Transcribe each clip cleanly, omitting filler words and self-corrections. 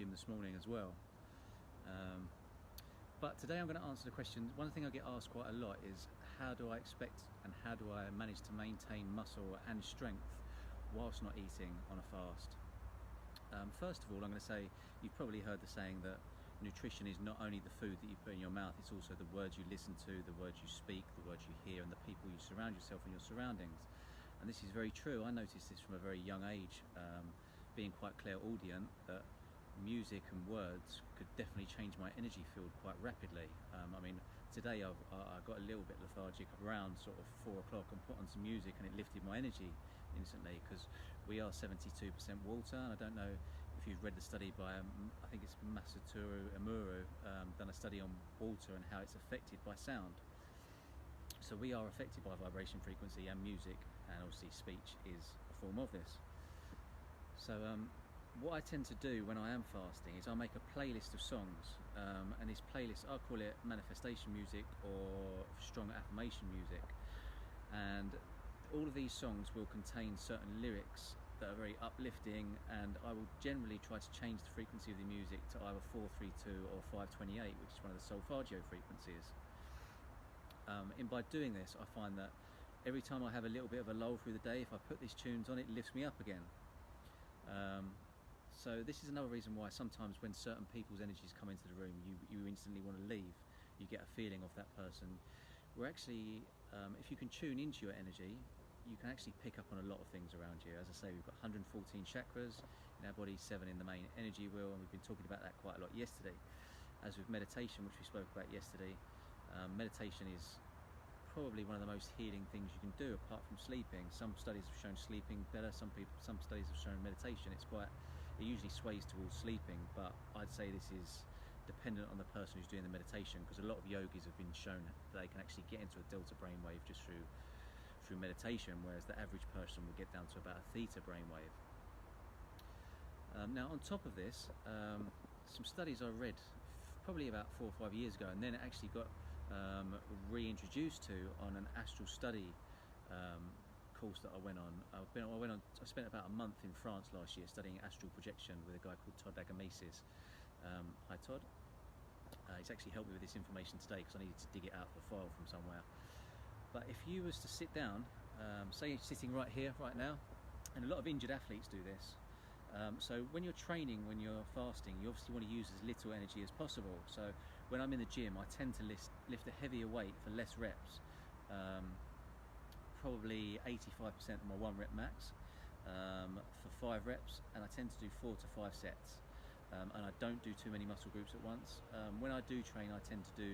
gym this morning as well. But today I'm going to answer the question. One thing I get asked quite a lot is how do I expect and how do I manage to maintain muscle and strength whilst not eating on a fast? First of all, I'm going to say you've probably heard the saying that nutrition is not only the food that you put in your mouth, it's also the words you listen to, the words you speak, the words you hear, and the people you surround yourself and your surroundings. And this is very true. I noticed this from a very young age, being quite clairaudient, that music and words could definitely change my energy field quite rapidly. I mean, today I got a little bit lethargic around sort of 4 o'clock and put on some music and it lifted my energy instantly, because we are 72% water, and I don't know if you've read the study by I think it's Masatoru Emuru, done a study on water and how it's affected by sound. So we are affected by vibration, frequency and music, and obviously speech is a form of this. So what I tend to do when I am fasting is I make a playlist of songs, and this playlist, I call it manifestation music or strong affirmation music, and all of these songs will contain certain lyrics that are very uplifting, and I will generally try to change the frequency of the music to either 432 or 528, which is one of the solfeggio frequencies. And by doing this, I find that every time I have a little bit of a lull through the day, if I put these tunes on, it lifts me up again. So this is another reason why sometimes when certain people's energies come into the room, you instantly want to leave. You get a feeling of that person. We're actually, if you can tune into your energy, you can actually pick up on a lot of things around you. As I say, we've got 114 chakras in our body, 7 in the main energy wheel, and we've been talking about that quite a lot yesterday. As with meditation, which we spoke about yesterday, meditation is probably one of the most healing things you can do apart from sleeping. Some studies have shown sleeping better, some studies have shown meditation. It usually sways towards sleeping, but I'd say this is dependent on the person who's doing the meditation, because a lot of yogis have been shown that they can actually get into a delta brainwave just through meditation, whereas the average person will get down to about a theta brainwave. Now on top of this, some studies I read probably about 4 or 5 years ago, and then it actually got reintroduced to on an astral study course that I went on. I spent about a month in France last year studying astral projection with a guy called Todd Agamesis. Hi Todd. He's actually helped me with this information today because I needed to dig it out of the file from somewhere. But if you was to sit down, say you're sitting right here, right now, and a lot of injured athletes do this. So when you're training, when you're fasting, you obviously want to use as little energy as possible. So when I'm in the gym, I tend to lift a heavier weight for less reps, probably 85% of my 1 rep max for 5 reps, and I tend to do 4 to 5 sets. And I don't do too many muscle groups at once. When I do train, I tend to do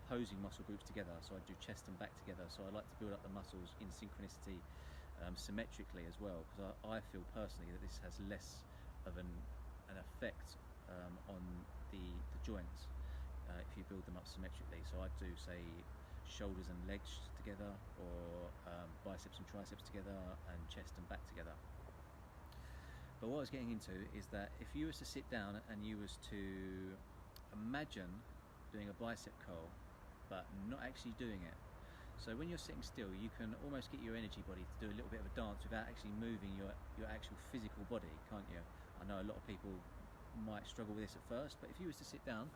opposing muscle groups together, so I do chest and back together. So I like to build up the muscles in synchronicity, symmetrically as well, because I feel personally that this has less of an effect on the joints if you build them up symmetrically. So I do, say, shoulders and legs together, or biceps and triceps together, and chest and back together. But what I was getting into is that if you was to sit down and you was to imagine doing a bicep curl but not actually doing it. So when you're sitting still, you can almost get your energy body to do a little bit of a dance without actually moving your actual physical body, can't you? I know a lot of people might struggle with this at first, but if you was to sit down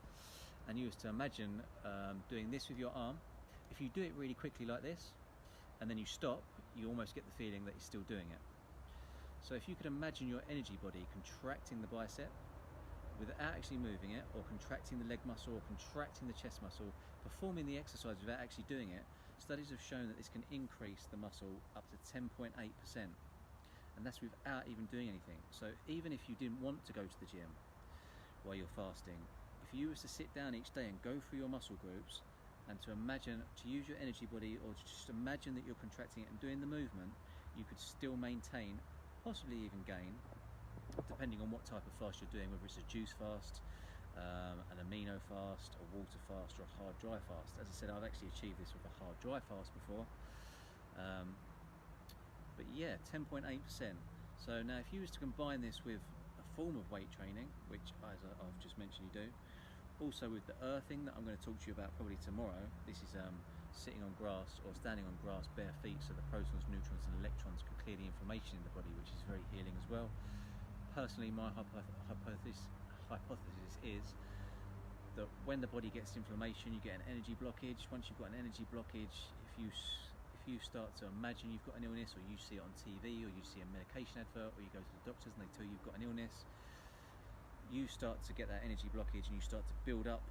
and you was to imagine doing this with your arm, if you do it really quickly like this and then you stop, you almost get the feeling that you're still doing it. So if you could imagine your energy body contracting the bicep without actually moving it, or contracting the leg muscle, or contracting the chest muscle, performing the exercise without actually doing it, studies have shown that this can increase the muscle up to 10.8%, and that's without even doing anything. So even if you didn't want to go to the gym while you're fasting, if you was to sit down each day and go through your muscle groups and to imagine, to use your energy body, or to just imagine that you're contracting it and doing the movement, you could still maintain, possibly even gain, depending on what type of fast you're doing, whether it's a juice fast, an amino fast, a water fast, or a hard dry fast. As I said, I've actually achieved this with a hard dry fast before. But yeah, 10.8%. So now if you was to combine this with a form of weight training, which as I've just mentioned you do, also with the earthing that I'm going to talk to you about probably tomorrow. This is sitting on grass or standing on grass bare feet, so the protons, neutrons and electrons can clear the inflammation in the body, which is very healing as well. Personally, my hypothesis is that when the body gets inflammation, you get an energy blockage. Once you've got an energy blockage, if you start to imagine you've got an illness, or you see it on TV, or you see a medication advert, or you go to the doctors and they tell you you've got an illness, you start to get that energy blockage and you start to build up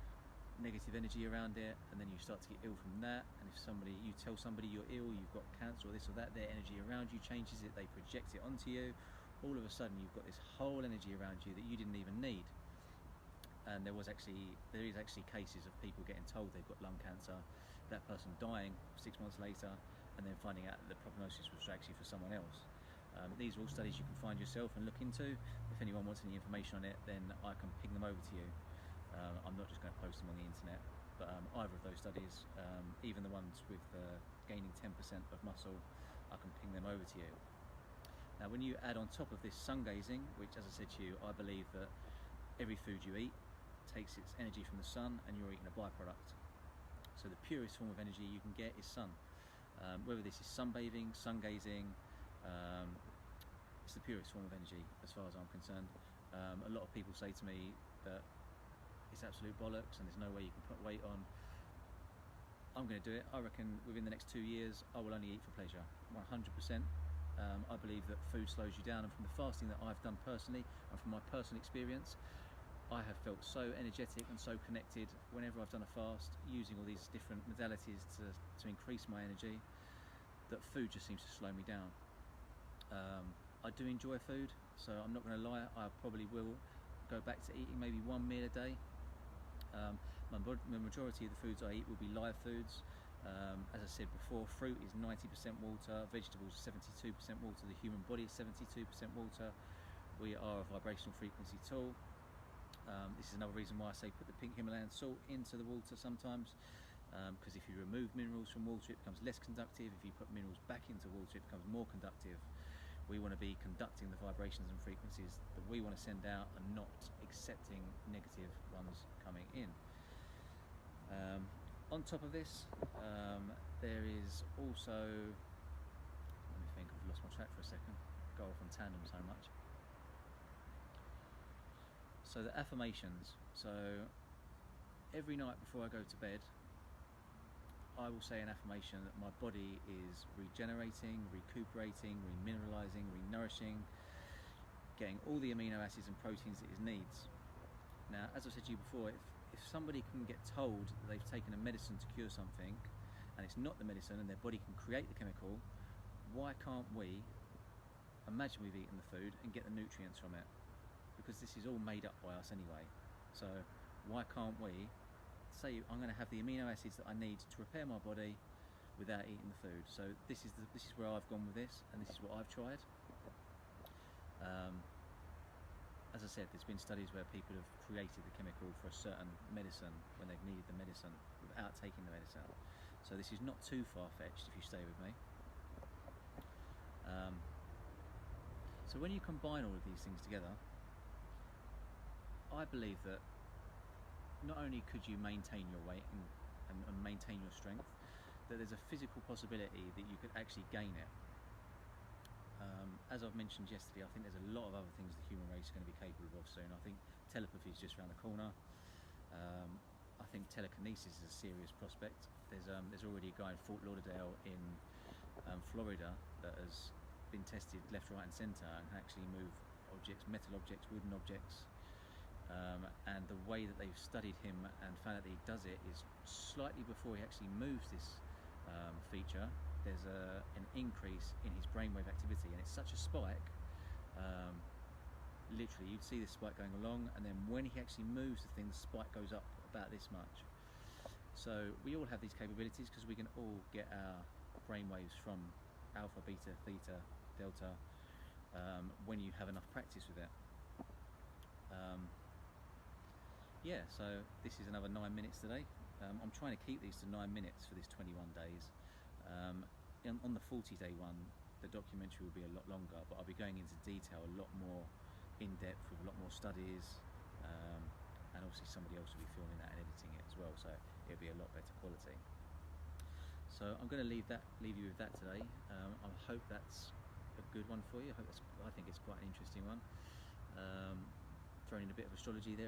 negative energy around it, and then you start to get ill from that. And if you tell somebody you're ill, you've got cancer or this or that, their energy around you changes it, they project it onto you. All of a sudden you've got this whole energy around you that you didn't even need. And there is actually cases of people getting told they've got lung cancer, that person dying 6 months later, and then finding out that the prognosis was actually for someone else. These are all studies you can find yourself and look into. If anyone wants any information on it, then I can ping them over to you. I'm not just going to post them on the internet, but either of those studies, even the ones with gaining 10% of muscle, I can ping them over to you. Now, when you add on top of this sun gazing, which, as I said to you, I believe that every food you eat takes its energy from the sun, and you're eating a byproduct. So the purest form of energy you can get is sun. Whether this is sunbathing, sun gazing, it's the purest form of energy as far as I'm concerned. A lot of people say to me that it's absolute bollocks and there's no way you can put weight on. I'm going to do it. I reckon within the next 2 years I will only eat for pleasure, 100%. I believe that food slows you down, and from the fasting that I've done personally and from my personal experience, I have felt so energetic and so connected whenever I've done a fast, using all these different modalities to increase my energy, that food just seems to slow me down. I do enjoy food, so I'm not going to lie, I probably will go back to eating maybe one meal a day. The majority of the foods I eat will be live foods. As I said before, fruit is 90% water, vegetables are 72% water, the human body is 72% water. We are a vibrational frequency tool. This is another reason why I say put the pink Himalayan salt into the water sometimes, because if you remove minerals from water, it becomes less conductive. If you put minerals back into water, it becomes more conductive. We want to be conducting the vibrations and frequencies that we want to send out, and not accepting negative ones coming in. On top of this, there is also, let me think, I've lost my track for a second, go off on tandem so much. So the affirmations. So every night before I go to bed, I will say an affirmation that my body is regenerating, recuperating, remineralizing, renourishing, getting all the amino acids and proteins that it needs. Now, as I said to you before, if somebody can get told that they've taken a medicine to cure something, and it's not the medicine and their body can create the chemical, why can't we imagine we've eaten the food and get the nutrients from it? Because this is all made up by us anyway. So why can't we say, I'm going to have the amino acids that I need to repair my body without eating the food? So this is where I've gone with this, and this is what I've tried. As I said, there's been studies where people have created the chemical for a certain medicine when they've needed the medicine without taking the medicine. So this is not too far-fetched if you stay with me. So when you combine all of these things together, I believe that not only could you maintain your weight and maintain your strength, that there's a physical possibility that you could actually gain it. As I've mentioned yesterday, I think there's a lot of other things the human race is going to be capable of soon. I think telepathy is just around the corner. I think telekinesis is a serious prospect. There's already a guy in Fort Lauderdale in Florida that has been tested left, right and centre and can actually move objects, metal objects, wooden objects. And the way that they've studied him and found out that he does it is slightly before he actually moves this feature, there's an increase in his brainwave activity, and it's such a spike. Literally, you'd see this spike going along, and then when he actually moves the thing, the spike goes up about this much. So we all have these capabilities because we can all get our brainwaves from alpha, beta, theta, delta when you have enough practice with it. Yeah, so this is another 9 minutes today. I'm trying to keep these to 9 minutes for this 21 days. On the 40-day one, the documentary will be a lot longer, but I'll be going into detail a lot more in depth with a lot more studies, and obviously somebody else will be filming that and editing it as well, so it'll be a lot better quality. So I'm going to leave you with that today. I hope that's a good one for you. I think it's quite an interesting one. Throwing in a bit of astrology there.